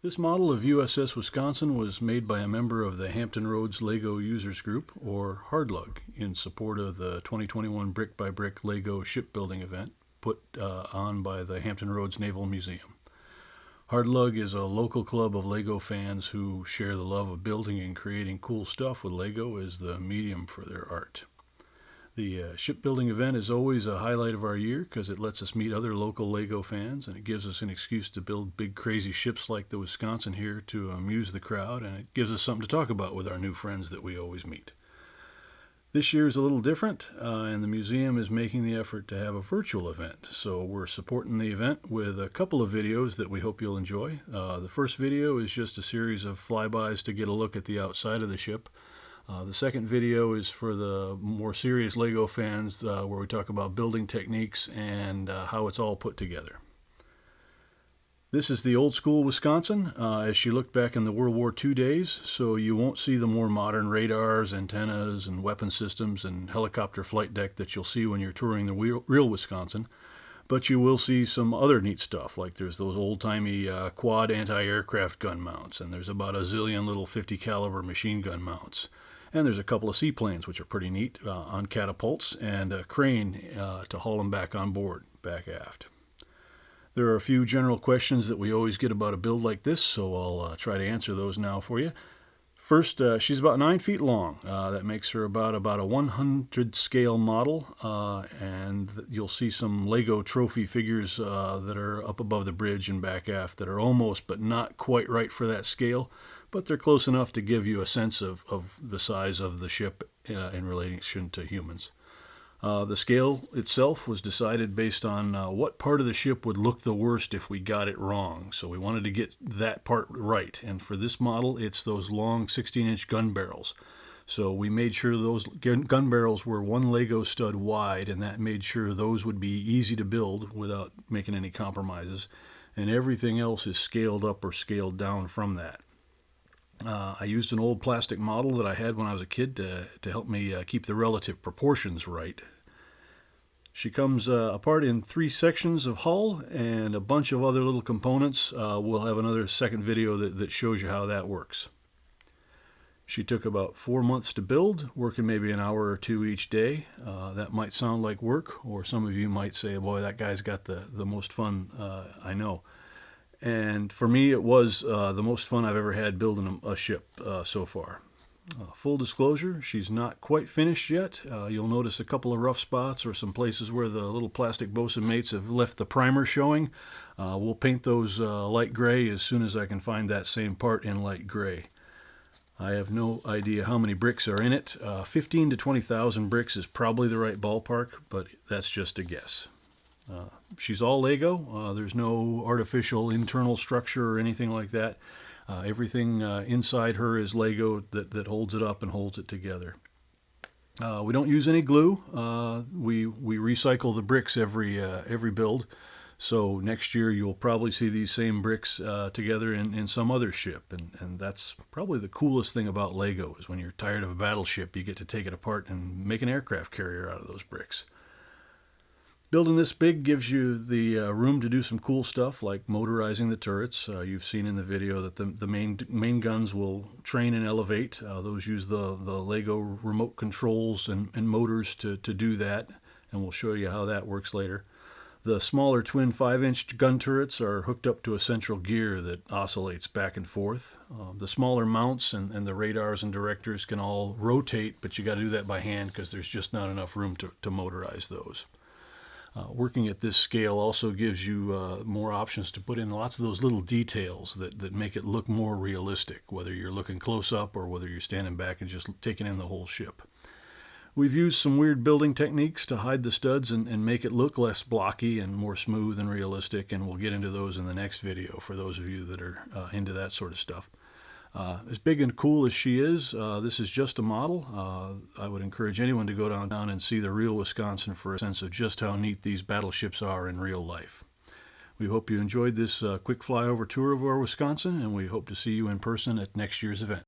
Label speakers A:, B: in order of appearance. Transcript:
A: This model of USS Wisconsin was made by a member of the Hampton Roads LEGO Users Group, or HARDLUG, in support of the 2021 Brick by Brick LEGO shipbuilding event put on by the Hampton Roads Naval Museum. HARDLUG is a local club of LEGO fans who share the love of building and creating cool stuff with LEGO as the medium for their art. The shipbuilding event is always a highlight of our year because it lets us meet other local LEGO fans, and it gives us an excuse to build big crazy ships like the Wisconsin here to amuse the crowd, and it gives us something to talk about with our new friends that we always meet. This year is a little different, and the museum is making the effort to have a virtual event, so we're supporting the event with a couple of videos that we hope you'll enjoy. The first video is just a series of flybys to get a look at the outside of the ship. The second video is for the more serious LEGO fans, where we talk about building techniques and how it's all put together. This is the old school Wisconsin as she looked back in the World War II days, so you won't see the more modern radars, antennas, and weapon systems and helicopter flight deck that you'll see when you're touring the real Wisconsin. But you will see some other neat stuff, like there's those old-timey quad anti-aircraft gun mounts, and there's about a zillion little 50 caliber machine gun mounts. And there's a couple of seaplanes, which are pretty neat, on catapults, and a crane to haul them back on board, back aft. There are a few general questions that we always get about a build like this, so I'll try to answer those now for you. First, she's about 9 feet long. That makes her about a 100 scale model, and you'll see some LEGO trophy figures that are up above the bridge and back aft that are almost but not quite right for that scale, but they're close enough to give you a sense of the size of the ship in relation to humans. The scale itself was decided based on what part of the ship would look the worst if we got it wrong. So we wanted to get that part right. And for this model, it's those long 16-inch gun barrels. So we made sure those gun barrels were one LEGO stud wide, and that made sure those would be easy to build without making any compromises. And everything else is scaled up or scaled down from that. I used an old plastic model that I had when I was a kid to help me keep the relative proportions right. She comes apart in 3 sections of hull and a bunch of other little components. We'll have another second video that shows you how that works. She took about 4 months to build, working maybe an hour or 2 each day. That might sound like work, or some of you might say, boy, that guy's got the most fun I know. And for me, it was the most fun I've ever had building a ship so far. Full disclosure, she's not quite finished yet. You'll notice a couple of rough spots or some places where the little plastic bosun mates have left the primer showing. We'll paint those light gray as soon as I can find that same part in light gray. I have no idea how many bricks are in it. 15 to 20,000 bricks is probably the right ballpark, but that's just a guess. She's all LEGO. There's no artificial internal structure or anything like that. Everything inside her is LEGO that holds it up and holds it together. We don't use any glue. We recycle the bricks every build. So next year you'll probably see these same bricks together in some other ship. And that's probably the coolest thing about LEGO is when you're tired of a battleship, you get to take it apart and make an aircraft carrier out of those bricks. Building this big gives you the room to do some cool stuff like motorizing the turrets. You've seen in the video that the main guns will train and elevate. Those use the LEGO remote controls and motors to do that, and we'll show you how that works later. The smaller twin 5-inch gun turrets are hooked up to a central gear that oscillates back and forth. The smaller mounts and the radars and directors can all rotate, but you got to do that by hand because there's just not enough room to motorize those. Working at this scale also gives you more options to put in lots of those little details that make it look more realistic, whether you're looking close up or whether you're standing back and just taking in the whole ship. We've used some weird building techniques to hide the studs and make it look less blocky and more smooth and realistic, and we'll get into those in the next video for those of you that are into that sort of stuff. As big and cool as she is, this is just a model. I would encourage anyone to go down and see the real Wisconsin for a sense of just how neat these battleships are in real life. We hope you enjoyed this quick flyover tour of our Wisconsin, and we hope to see you in person at next year's event.